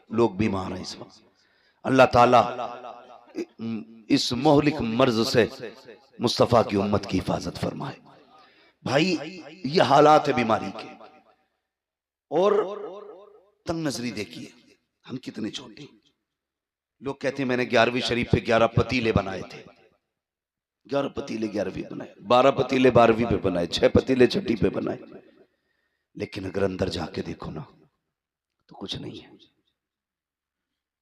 लोग बीमार हैं इस वक्त। अल्लाह ताला इस मोहलिक मर्ज से मुस्तफ़ा की उम्मत की हिफाजत फरमाए। भाई ये हालात है बीमारी के। और तंग नजरी देखिए, हम कितने छोटे। लोग कहते हैं मैंने 11वीं शरीफ पे 11 पतीले बनाए थे। 11 पतीले 11वीं बनाए, 12 पतीले 12वीं पे बनाए, 6 पतीले 6ठी पे बनाए। लेकिन अगर अंदर जाके देखो ना तो कुछ नहीं है।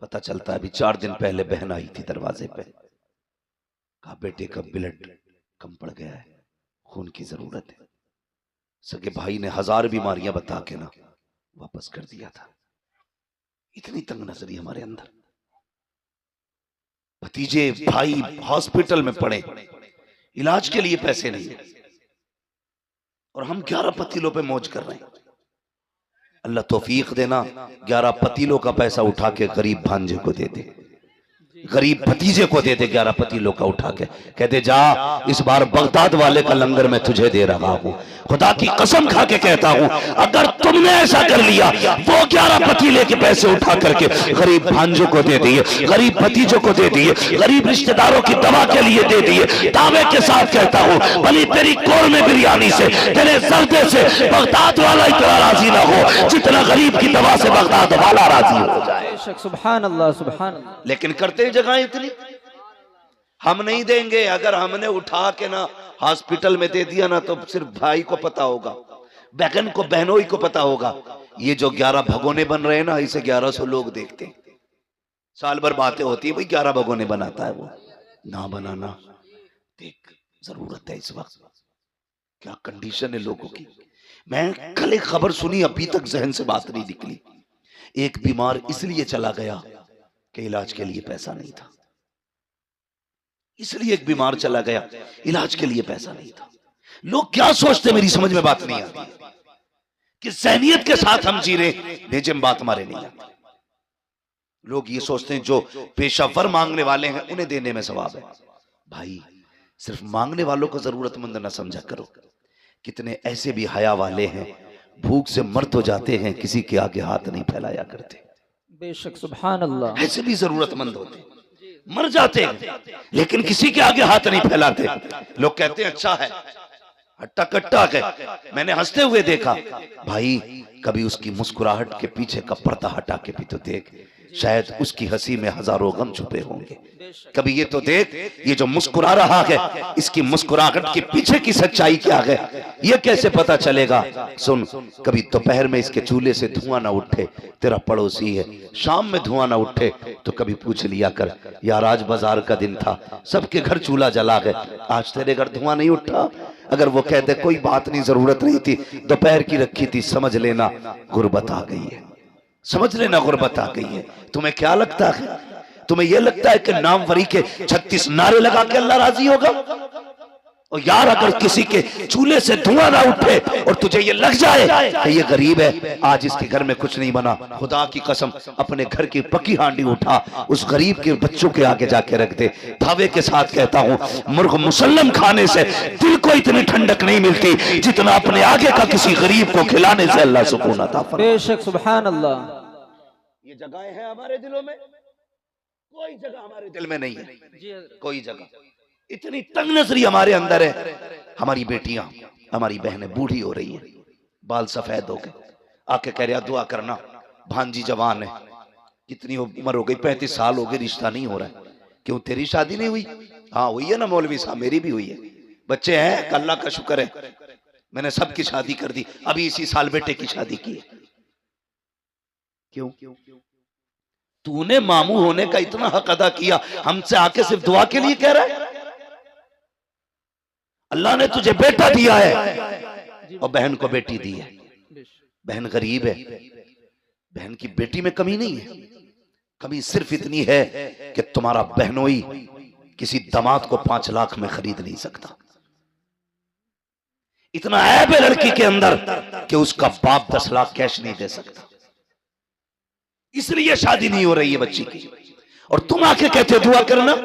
पता चलता है अभी 4 दिन पहले बहन आई थी दरवाजे पे, कहा बेटे का ब्लड कम पड़ गया है, खून की जरूरत है। सगे भाई ने 1000 बीमारियां बता के ना वापस कर दिया था। इतनी तंग नजरी हमारे अंदर। भतीजे भाई हॉस्पिटल में पड़े, इलाज के लिए पैसे नहीं, और हम 11 पतीलों पे मौज कर रहे हैं। अल्लाह तौफीक देना, 11 पतीलों का पैसा उठा के गरीब भांजे को दे दे, गरीब भतीजे को दे दे। 11 पतीलों का उठा के कहते जा इस बार बगदाद वाले का लंगर मैं तुझे दे रहा हूँ। खुदा की कसम खा के कहता हूँ, अगर तुमने ऐसा कर लिया, वो 11 पतीले के पैसे उठा करके गरीब भांजों को दे दिए, गरीब भतीजों को दे दिए, गरीब रिश्तेदारों की दवा के लिए दे दिए। दावे के साथ कहता हूँ, भली तेरी कौरमे बिरयानी से, तेरे सर्दे से बगदाद वाला इतना राजी ना हो जितना गरीब की दवा से बगदाद वाला राजी हो जाए। सुभान अल्लाह, सुभान अल्लाह। लेकिन करते जगह इतनी हम नहीं देंगे। अगर हमने उठा के ना हॉस्पिटल में दे दिया ना तो सिर्फ भाई को पता होगा, बहन को, बहनोई को पता होगा। ये जो 11 भगोने बन रहे हैं ना, इसे 1100 लोग देखते हैं। साल भर बातें होती है भाई 11 भगोने बनाता है वो, ना बनाना। देख जरूरत है इस वक्त, क्या कंडीशन है लोगों की। मैं कल एक खबर सुनी, अभी तक जहन से बात नहीं निकली। एक बीमार इसलिए चला गया कि इलाज के लिए पैसा नहीं था। इसलिए एक बीमार चला गया, इलाज के लिए पैसा नहीं था। लोग क्या सोचते, मेरी समझ में बात नहीं आती कि ज़हनियत के साथ हम जी रहे, भेजे में बात हमारे नहीं आती। लोग ये सोचते हैं जो पेशावर मांगने वाले हैं उन्हें देने में सवाब है। भाई सिर्फ मांगने वालों को जरूरतमंद ना समझा करो। कितने ऐसे भी हया वाले हैं, भूख से मर तो जाते हैं, किसी के आगे हाथ नहीं फैलाया करते। बेशक, सुभान अल्लाह। ऐसे भी जरूरतमंद होते, मर जाते हैं लेकिन किसी के आगे हाथ नहीं फैलाते। लोग कहते हैं अच्छा है, हट्टा कट्टा है, मैंने हंसते हुए देखा। भाई कभी उसकी मुस्कुराहट के पीछे का पर्दा हटा के भी तो देख, शायद उसकी हंसी में हजारों गम छुपे होंगे। कभी ये तो देख, ये जो मुस्कुरा रहा है, इसकी मुस्कुराहट के पीछे की सच्चाई क्या है, ये कैसे पता चलेगा। सुन, कभी दोपहर में इसके चूल्हे से धुआं ना उठे, तेरा पड़ोसी है, शाम में धुआं ना उठे तो कभी पूछ लिया कर, यार आज बाजार का दिन था, सबके घर चूल्हा जला गया, आज तेरे घर धुआं नहीं उठा। अगर वो कहते कोई बात नहीं, जरूरत नहीं थी, दोपहर की रखी थी, समझ लेना गुर्बत आ गई है, समझ लेना गुर्बत आ गई है। तुम्हें क्या लगता है, तुम्हें यह लगता है कि नामवरी के 36 नारे लगा के अल्लाह राजी होगा? और यार अगर किसी के चूल्हे से धुआं ना उठे और तुझे ये लग जाए कि ये गरीब है, आज इसके घर में कुछ नहीं बना, खुदा की कसम अपने घर की पकी हांडी उठा, उस गरीब के बच्चों के आगे जाके रख दे। दावे के साथ कहता हूँ, मुर्ग मुसल्लम खाने से दिल को इतनी ठंडक नहीं मिलती जितना अपने आगे का किसी गरीब को खिलाने से अल्लाह सुकून अता फरमाए। बेशक, सुभान अल्लाह। ये जगह है हमारे दिलों में, कोई जगह हमारे दिल में नहीं है, कोई जगह। इतनी तंग नजरी हमारे अंदर है। हमारी बेटियां, हमारी बहनें बूढ़ी हो रही हैं, बाल सफेद हो गए, आके कह रहा दुआ करना, भांजी जवान है, कितनी उम्र हो गई, 35 साल हो गए, रिश्ता नहीं हो रहा है। क्यों तेरी शादी नहीं हुई? हाँ हुई है ना मौलवी साहब, मेरी भी हुई है, बच्चे हैं, अल्लाह का शुक्र है, मैंने सबकी शादी कर दी, अभी इसी साल बेटे की शादी की है। क्यों? तूने मामू होने का इतना हक अदा किया, हमसे आके सिर्फ दुआ के लिए कह रहा है? अल्लाह ने तुझे बेटा दिया है और बहन को बेटी दी है। बहन गरीब है, बहन की बेटी में कमी नहीं है, कमी सिर्फ इतनी है कि तुम्हारा बहनोई किसी दामाद को 5 लाख में खरीद नहीं सकता। इतना ऐब है लड़की के अंदर कि उसका बाप 10 लाख कैश नहीं दे सकता, इसलिए शादी नहीं हो रही है बच्ची की। और तुम आके कहते दुआ करना,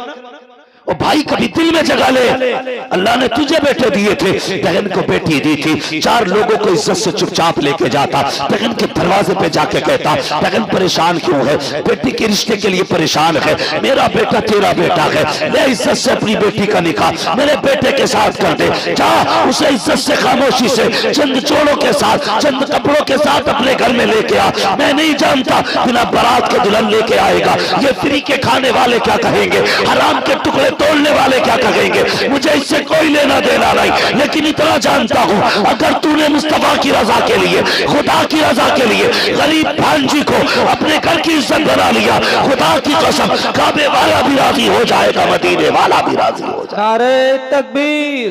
और भाई कभी दिल में जगा ले, अल्लाह ने तुझे बेटे दिए थे, बहन को बेटी दी थी, 4 लोगों को इज्जत से चुपचाप लेके जाता, बहन के दरवाजे पे जाके कहता बहन परेशान क्यों है, बेटी के रिश्ते के लिए परेशान है, मेरा बेटा तेरा बेटा है, ले इज्जत से अपनी बेटी का निकाह मेरे बेटे के साथ कर दे, जा उसे इज्जत से खामोशी से चंद जोड़ों के साथ चंद कपड़ों के साथ अपने घर में लेके आ। मैं नहीं जानता बिना बारात के दुल्हन लेके आएगा, ये फ्री के खाने वाले क्या कहेंगे, हराम के टुकड़े तोड़ने वाले क्या कहेंगे, मुझे इससे कोई लेना देना नहीं, लेकिन इतना जानता हूं अगर तूने मुस्तफा की रजा के लिए, खुदा की रजा के लिए गरीब भांजी को अपने घर की इज्जत बना लिया, खुदा की कसम काबे वाला भी राजी हो जाएगा, मदीने वाला भी राजी हो जाएगा। नारे तकबीर,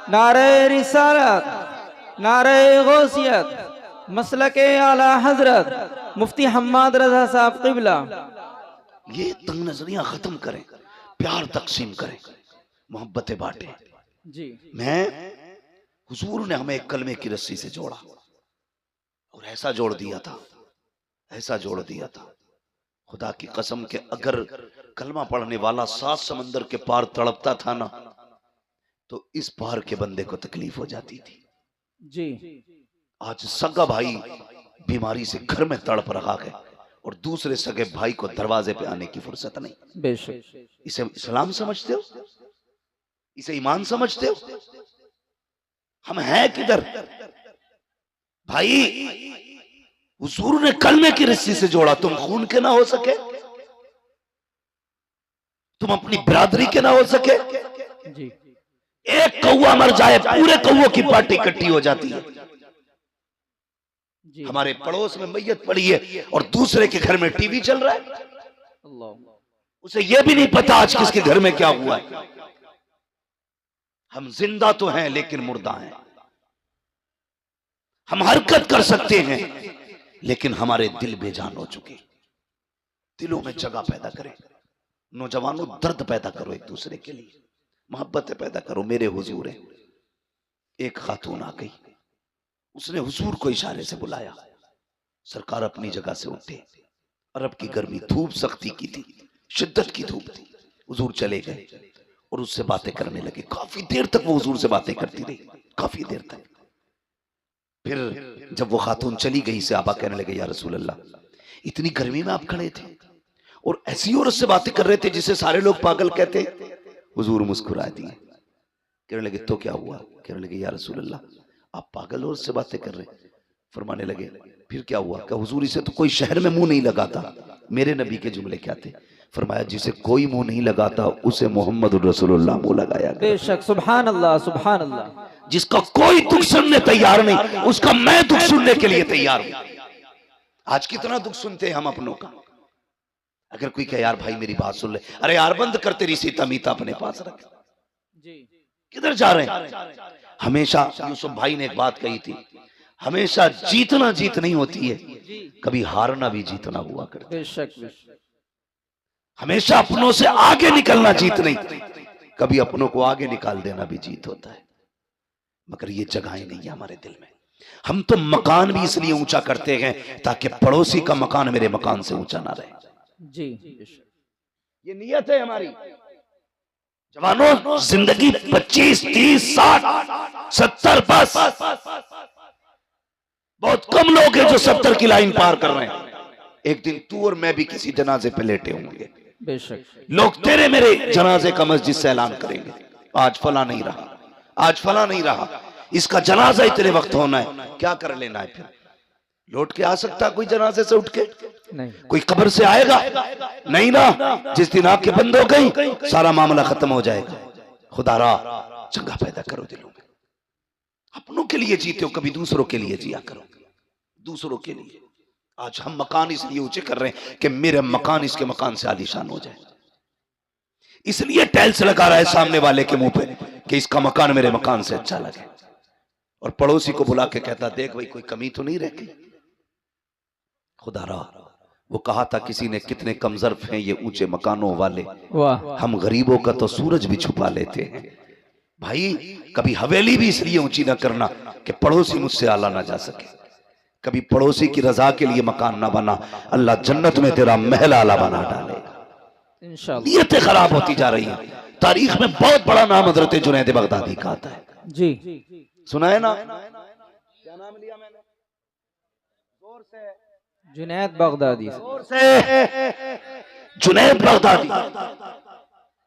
नारे रिसालत, नारे गौसियत, मसलके आला हजरत मुफ्ती हम्माद रजा साहब क़िबला। ये तंग नजरियां खत्म करें, प्यार तकसीम करें, मोहब्बतें बांटें। जी मैं हुजूर ने हमें एक कलमे की रस्सी से जोड़ा और ऐसा जोड़ दिया था, ऐसा जोड़ दिया था, खुदा की कसम के अगर कलमा पढ़ने वाला 7 समंदर के पार तड़पता था ना, तो इस पार के बंदे को तकलीफ हो जाती थी। जी आज सगा भाई बीमारी से घर में तड़प रहा है और दूसरे सगे भाई को दरवाजे पे आने की फुर्सत नहीं। बेशक इसे इस्लाम समझते हो, इसे ईमान समझते हो? हम हैं किधर भाई? हुजूर ने कलमे की रस्सी से जोड़ा, तुम खून के ना हो सके, तुम अपनी बिरादरी के ना हो सके। जी एक कौवा मर जाए पूरे कौवों की पार्टी इकट्ठी हो जाती है। जी हमारे पड़ोस में मैयत पड़ी है और दूसरे के घर में टीवी चल रहा है, अल्लाह, उसे यह भी नहीं पता आज किसके घर में क्या हुआ है। हम जिंदा तो हैं लेकिन मुर्दा हैं, हम हरकत कर सकते हैं लेकिन हमारे दिल बेजान हो चुके। दिलों में जगह पैदा करें, नौजवानों दर्द पैदा करो, एक दूसरे के लिए मोहब्बतें पैदा करो। मेरे हुजूर है, एक खातून आ गई, उसने हुजूर को इशारे से बुलाया, सरकार अपनी जगह से उठे। अरब की गर्मी, धूप सख्ती की थी, शिद्दत की धूप थी। हुजूर चले गए और उससे बातें करने लगे। काफी देर तक वो हुजूर से बातें करती रही, काफी देर तक। फिर जब वो खातून चली गई, से आबा कहने लगे, या रसूल अल्लाह, इतनी गर्मी में आप खड़े थे और ऐसी औरत से बातें कर रहे थे जिसे सारे लोग पागल कहते। हुजूर मुस्कुरा दिए, कहने लगे तो क्या हुआ? कहने लगे, या रसूल अल्लाह, आप पागल औरत से बातें कर रहे। फरमाने लगे, फिर क्या हुआ? क्या हुजूर, इसे तो कोई शहर में मुंह नहीं लगाता। मेरे नबी के जुमले क्या थे? फरमाया, जिसे कोई मुंह नहीं लगाता उसे मोहम्मद रसूलुल्लाह मुंह लगाया। बेशक, सुभान अल्लाह, सुभान अल्लाह। जिसका कोई दुख सुनने तैयार नहीं, उसका मैं दुख सुनने के लिए तैयार हूं। आज कितना दुख सुनते हैं हम अपनों का। अगर कोई कहे, यार भाई मेरी बात सुन ले, अरे यार बंद कर, तेरी सीता मीता अपने पास रख। जी किधर जा रहे हैं? हमेशा यूसुफ भाई ने एक बात कही थी, हमेशा जीतना जीत नहीं होती है, कभी हारना भी जीतना हुआ करता है। बेशक बेशक, हमेशा अपनों से आगे निकलना जीत नहीं, कभी अपनों को आगे निकाल देना भी जीत होता है। मगर ये जगहें नहीं है हमारे दिल में। हम तो मकान भी इसलिए ऊंचा करते हैं ताकि पड़ोसी का मकान मेरे मकान से ऊंचा ना रहे। जी बेशक, ये नियत है हमारी। जवानों, जिंदगी 25, 30, 60, 70 बस। बहुत कम लोग हैं जो 70 की लाइन पार कर रहे हैं। एक दिन तू और मैं भी किसी जनाजे पे लेटे होंगे। बेशक, लोग तेरे मेरे जनाजे का मस्जिद से ऐलान करेंगे, आज फला नहीं रहा, आज फला नहीं रहा, इसका जनाजा इतने वक्त होना है। क्या कर लेना है फिर? लौट के आ सकता कोई जनाजे से उठ के? नहीं, कोई कब्र से आएगा? नहीं ना। जिस दिन आपके बंद हो गई, सारा मामला खत्म हो जाएगा। खुदारा जगह पैदा करो दिलों में। अपनों के लिए जीते हो, कभी दूसरों के लिए जिया करो, दूसरों के लिए। आज हम मकान इसलिए ऊंचे कर रहे हैं कि मेरे मकान इसके मकान से आलीशान हो जाए, इसलिए टाइल्स लगा रहा है सामने वाले के मुंह पे कि इसका मकान मेरे मकान से अच्छा लगे। और पड़ोसी को बुला के कहता, देख भाई कोई कमी तो नहीं रहती। खुदारा, वो कहा था किसी ने, कितने कमजर्फ हैं ये ऊंचे मकानों वाले, वाह, हम गरीबों का तो सूरज भी छुपा लेते हैं। भाई कभी हवेली भी इसलिए ऊंची ना करना कि पड़ोसी मुझसे आला ना जा सके। कभी पड़ोसी की रजा के लिए मकान ना बना, अल्लाह जन्नत में तेरा महल आला बना डालेगा। इंशाअल्लाह। नीयतें खराब होती जा रही हैं, तारीख में बहुत बड़ा नाम हजरत जुनैद बगदादी का आता है। जी सुना है ना? क्या नाम लिया मैंने? जोर से, जुनैद बगदादी। जोर से, जुनैद बगदादी।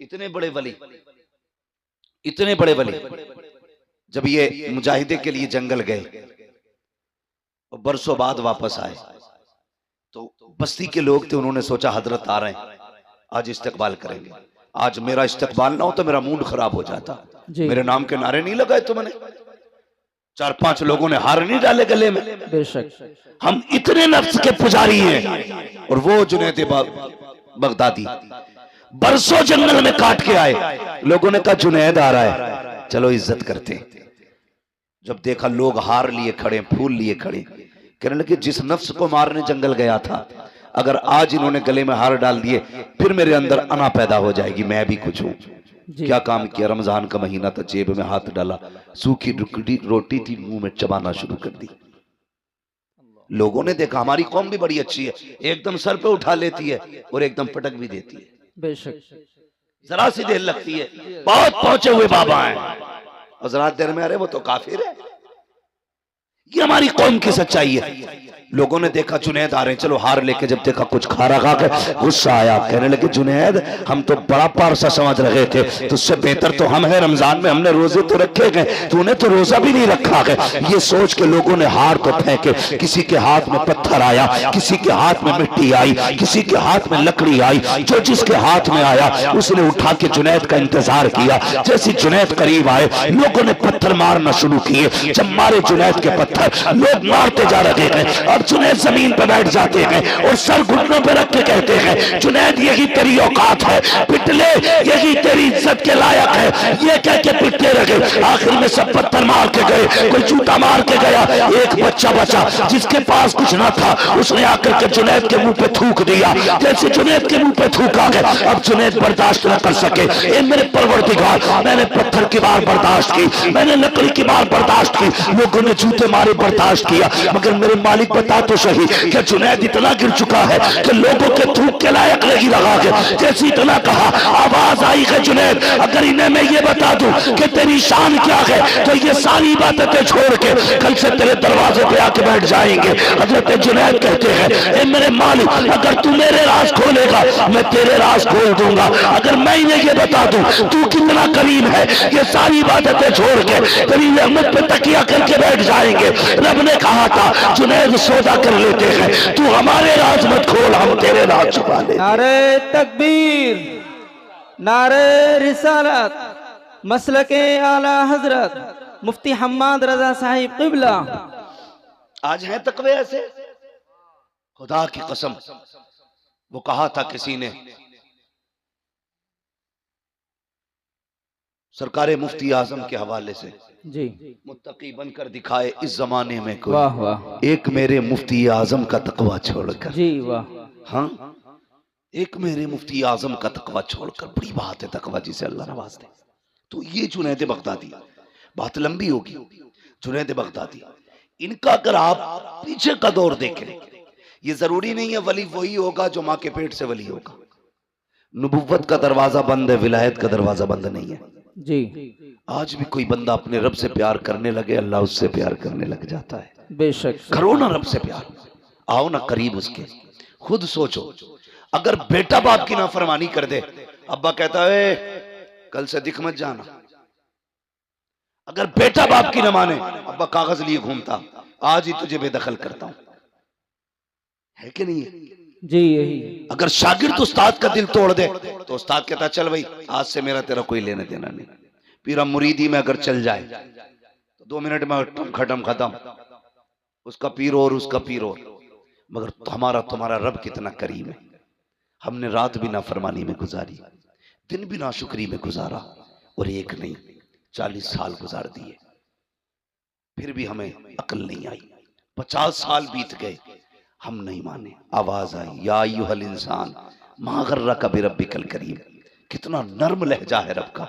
इतने बड़े वली, इतने बड़े वली, जब ये मुजाहिदे के लिए जंगल गए और बरसों बाद वापस आए तो बस्ती के लोग थे, उन्होंने सोचा हजरत आ रहे हैं, आज इस्तकबाल करेंगे। आज मेरा इस्तकबाल ना हो तो मेरा मूड खराब हो जाता। मेरे नाम के नारे नहीं लगाए तुमने, 4-5 लोगों ने हार नहीं डाले गले में। बेशक हम इतने नफ्स के पुजारी हैं। और वो जुनैद बगदादी बरसों जंगल में काट के आए। लोगों ने कहा जुनैद आ रहा है, चलो इज्जत करते। जब देखा लोग हार लिए खड़े, फूल लिए खड़े, कहने लगे जिस नफ्स को मारने जंगल गया था, अगर आज इन्होंने गले में हार डाल दिए फिर मेरे अंदर अना पैदा हो जाएगी, मैं भी कुछ हूं। क्या काम किया? रमजान का महीना था, जेब में हाथ डाला, सूखी रोटी थी, मुंह में चबाना शुरू कर दी। लोगों ने देखा हमारी कौम भी बड़ी अच्छी है, एकदम सर पे उठा लेती है और एकदम पटक भी देती है। बेशक जरा सी देर लगती है। बहुत पहुंचे हुए बाबा हैं और जरा देर में अरे वो तो काफिर है। ये हमारी कौम की सच्चाई है। लोगों ने देखा जुनैद आ रहे हैं, चलो हार लेके जब देखा कुछ खारा खा के गुस्सा आया, कहने लगे जुनैद हम तो बड़ा पारसा समझ रहे थे, तुझसे बेहतर तो हम हैं, रमजान में हमने रोजे तो रखे गए, तूने तो रोजा भी नहीं रखा है। ये सोच के लोगों ने हार तो फेंके, किसी के हाथ में पत्थर आया, किसी के हाथ में मिट्टी आई, किसी के हाथ में लकड़ी आई, जो जिसके हाथ में आया उसने उठा के जुनैद का इंतजार किया। जैसे जुनैद करीब आए लोगों ने पत्थर मारना शुरू किए। जब मारे जुनैद के पत्थर, लोग मारते जा रहे हैं, जुनैद जमीन पर बैठ जाते हैं और सर घुटनों पर रख के कहते हैं जुनैद यही तेरी औकात है, पिटले, यही तेरी इज्जत के लायक है। ये कह के पिटते रहे। आखिर में सब पत्थर मार के गए, कोई जूता मार के गया। एक बच्चा बचा जिसके पास कुछ ना था, उसने आकर के जुनैद के मुंह पे थूक दिया। जैसे जुनैद के मुंह पे थूका गया, अब जुनैद बर्दाश्त न कर सके। ए मेरे परवरदिगार, मैंने पत्थर की बार बर्दाश्त की, मैंने लकड़ी की बार बर्दाश्त की, लोगों ने जूते मारे बर्दाश्त किया, मगर मेरे मालिक बता तो सही कि जुनैद इतना गिर चुका है कि लोगों के थूक के लायक नहीं रहा है। जैसे इतना कहा, आवाज आई है जुनैद अगर इन्हें मैं ये बता दूं कि तेरी शान क्या है तो ये सारी बातें छोड़ के कल से तेरे दरवाजे पे आके बैठ जाएंगे। हजरत जुनैद कहते हैं ए मेरे मालिक, अगर तू मेरे राज खोलेगा मैं तेरे राज खोल दूंगा। अगर मैं इन्हें ये बता दूं तू कितना करीम है, ये सारी बातें छोड़ के तेरी रहमत पे तकिया करके बैठ जाएंगे। रब ने कहा था जुनैद सौदा कर लेते हैं, तू हमारे राज मत खोल, हम तेरे राज छुपा ले। नारे तकबीर, नारे रिसालत, मसलके आला हजरत मुफ्ती हम्माद रजा साहिब क़िबला। आज है तकवे ऐसे, खुदा की कसम। वो कहा था किसी ने, सरकारे मुफ्ती आजम के हवाले से, जी मुत्तकी बनकर दिखाए इस जमाने में कोई, वाह वाह, एक मेरे मुफ्ती आजम का तकवा छोड़कर। जी वाह, हाँ, एक मेरे मुफ्ती आजम का तकवा छोड़कर। बड़ी बात है तकवा जिसे अल्लाह नवाज दे। तो ये जुनैद बगदादी, बात लंबी होगी। जुनैद बगदादी, इनका अगर आप पीछे का दौर देखें, ये जरूरी नहीं है वली वही होगा जो माँ के पेट से वली होगा। नबुव्वत का दरवाजा बंद है, विलायत का दरवाजा बंद नहीं है। जी आज भी कोई बंदा अपने रब से प्यार करने लगे, अल्लाह उससे प्यार करने लग जाता है। बेशक, करो ना रब से प्यार, आओ ना करीब उसके। खुद सोचो, अगर बेटा बाप की नाफरमानी कर दे, अब्बा कहता है कल से दिख मत जाना। अगर बेटा बाप की न माने, अब्बा कागज लिए घूमता, आज ही तुझे बेदखल करता हूं, है कि नहीं है? जी यही। अगर शागिर्द उस्ताद का दिल तोड़ दे तो उस्ताद कहता चल भाई आज से मेरा तेरा कोई लेने देना नहीं। पीरा मुरीदी में अगर चल जाए तो 2 मिनट में खत्म, उसका पीर और उसका पीर और। मगर हमारा तुम्हारा रब कितना करीम है। हमने रात भी नाफरमानी में गुजारी, दिन भी नाशुक्री में गुजारा, और एक नहीं 40 साल गुजार दिए, फिर भी हमें अकल नहीं आई। 50 साल बीत गए, हम नहीं माने। आवाज आई, या अय्युहल इंसान मा गर्रका बिरब्बिकल करीम। कितना नर्म लहजा है रब का,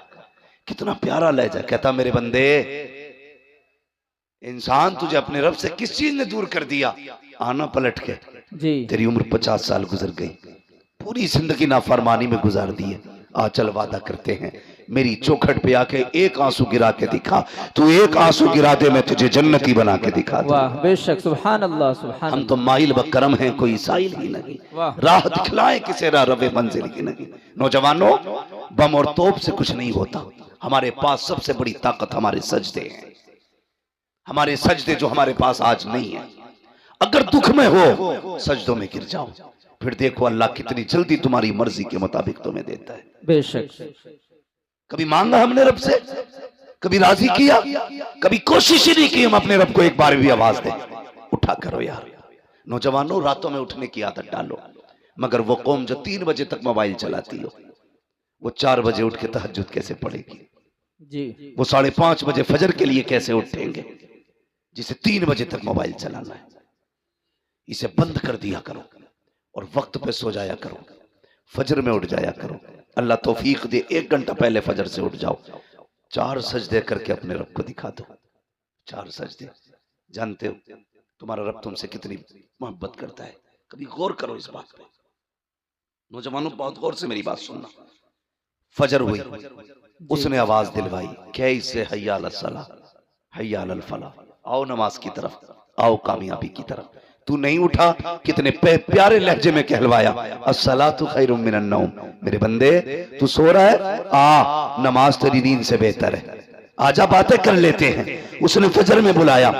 कितना प्यारा लहजा। कहता मेरे बंदे, इंसान तुझे अपने रब से किस चीज ने दूर कर दिया? आना पलट के। जी तेरी उम्र 50 साल गुजर गई, पूरी जिंदगी नाफरमानी में गुजार दी है। आ चल वादा करते हैं मेरी चौखट पे आके एक आंसू गिरा के दिखा, तू एक आंसू गिरा दे, मैं तुझे जन्नती बना के दिखा दूं। वाह बेशक, सुभान अल्लाह सुभान हम तो माइल ब करम हैं, कोई साइल ही नहीं, वाह। राह दिखलाए किसे राह रवे मंजिल की नहीं। नौजवानों, बम और तोप से कुछ नहीं होता, हमारे पास सबसे बड़ी ताकत हमारे सजदे हैं, हमारे सजदे जो हमारे पास आज नहीं है। अगर दुख में हो सजदों में गिर जाओ, फिर देखो अल्लाह कितनी जल्दी तुम्हारी मर्जी के मुताबिक तुम्हें देता है। बेशक। कभी मांगा हमने रब से, कभी राजी किया, कभी कोशिश ही नहीं की हम अपने रब को एक बार भी आवाज दे, उठा करो यार। नौजवानों, रातों में उठने की आदत डालो, मगर वो कौम जो 3 बजे तक मोबाइल चलाती हो, वो 4 बजे उठ के तहज्जुद कैसे पढ़ेगी जी। वो 5:30 बजे फजर के लिए कैसे उठेंगे जिसे 3 बजे तक मोबाइल चलाना है। इसे बंद कर दिया करो और वक्त पे सो जाया करो, फजर में उठ जाया करो। अल्लाह तौफीक दे, 1 घंटा पहले फजर से उठ जाओ, 4 सजदे करके अपने रब को दिखा दो। 4 सजदे, जानते हो तुम्हारा रब तुमसे कितनी मोहब्बत करता है, कभी गौर करो इस बात पे। नौजवानों, बहुत गौर से मेरी बात सुनना। फजर हुई, उसने आवाज दिलवाई, कैसे हय्या अल सलाह हय्या अल फलाह, आओ नमाज की तरफ, आओ कामयाबी की तरफ। तू नहीं उठा, कितने प्यारे लहजे में कहलवाया, अस्सलातु खैरुम मिनन नौम। मेरे बंदे, तू सो रहा है, आ नमाज तेरी नींद से बेहतर है, आजा बातें कर लेते हैं। उसने फजर में बुलाया,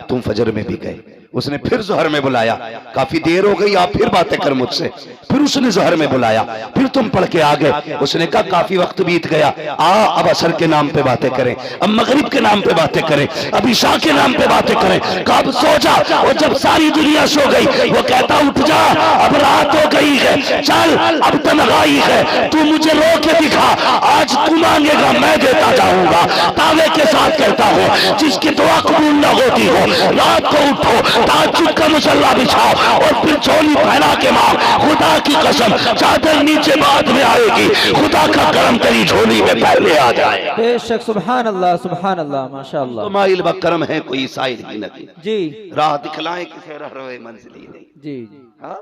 तुम फजर में भी गए। उसने फिर जोहर में बुलाया, काफी देर हो गई, आप फिर बातें कर मुझसे। फिर उसने जोहर में बुलाया, फिर तुम पढ़ के आ गए। उसने कहा काफी वक्त बीत गया, अब असर के नाम पे बातें करें, अब मगरिब के नाम पे बातें करें, अब इशा के नाम पे बातें करें। कब सो जा, और जब सारी दुनिया सो गई वो कहता उठ जा, अब रात हो गई है, चल अब तन्हाई है, तू मुझे रो के दिखा, आज तू मांगेगा मैं देता जाऊंगा। दावे के साथ कहता हूँ, जिसकी दुआ कबूल न होती हो, रात को उठो, ताज्जुद का मुसल्ला बिछाओ और फिर झोली फैला के मांग। खुदा की कसम, चादर नीचे बाद में आएगी, खुदा का करम तेरी झोली में पहले आ जाए। बेशक, सुभान अल्लाह माशाअल्लाह। तो माइल ब करम है, कोई साइल ही नहीं जी। राह दिखलाए किसे रह रहे मंजिल ही नहीं। जी। हाँ,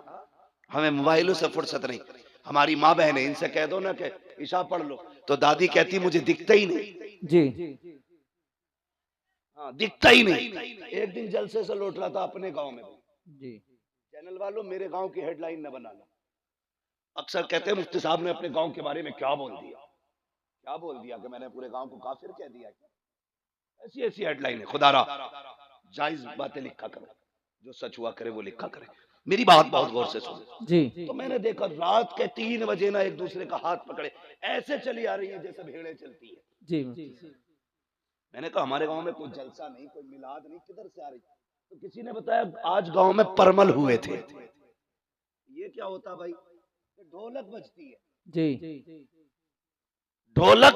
हमें मोबाइलों से फुर्सत नहीं। हमारी माँ बहन है, इनसे कह दो ना कि ईशा पढ़ लो, तो दादी कहती मुझे दिखता ही नहीं। जी। हाँ, दिखता ही नहीं। एक दिन जलसे से लौट रहा था अपने गांव में। जी। चैनल वालों, मेरे गांव की हेडलाइन न बनाना। अक्सर कहते हैं मुफ्ती साहब ने अपने गांव के बारे में क्या बोल दिया, क्या बोल दिया कि मैंने पूरे गांव को काफिर कह दिया। ऐसी ऐसी हेडलाइन है। खुदारा जायज बातें लिखा करो, जो सच हुआ करे वो लिखा करे। मेरी बात बहुत गौर से सुनो जी। तो मैंने देखा रात के 3 बजे ना एक दूसरे का हाथ पकड़े ऐसे चली आ रही है जैसे भेड़ें चलती है। जी। मैंने कहा हमारे गांव में कोई जलसा नहीं, कोई मिलाद नहीं, किधर से आ रही? तो किसी ने बताया आज गांव में परमल हुए थे। ये क्या होता भाई? ढोलक बजती है। जी। ढोलक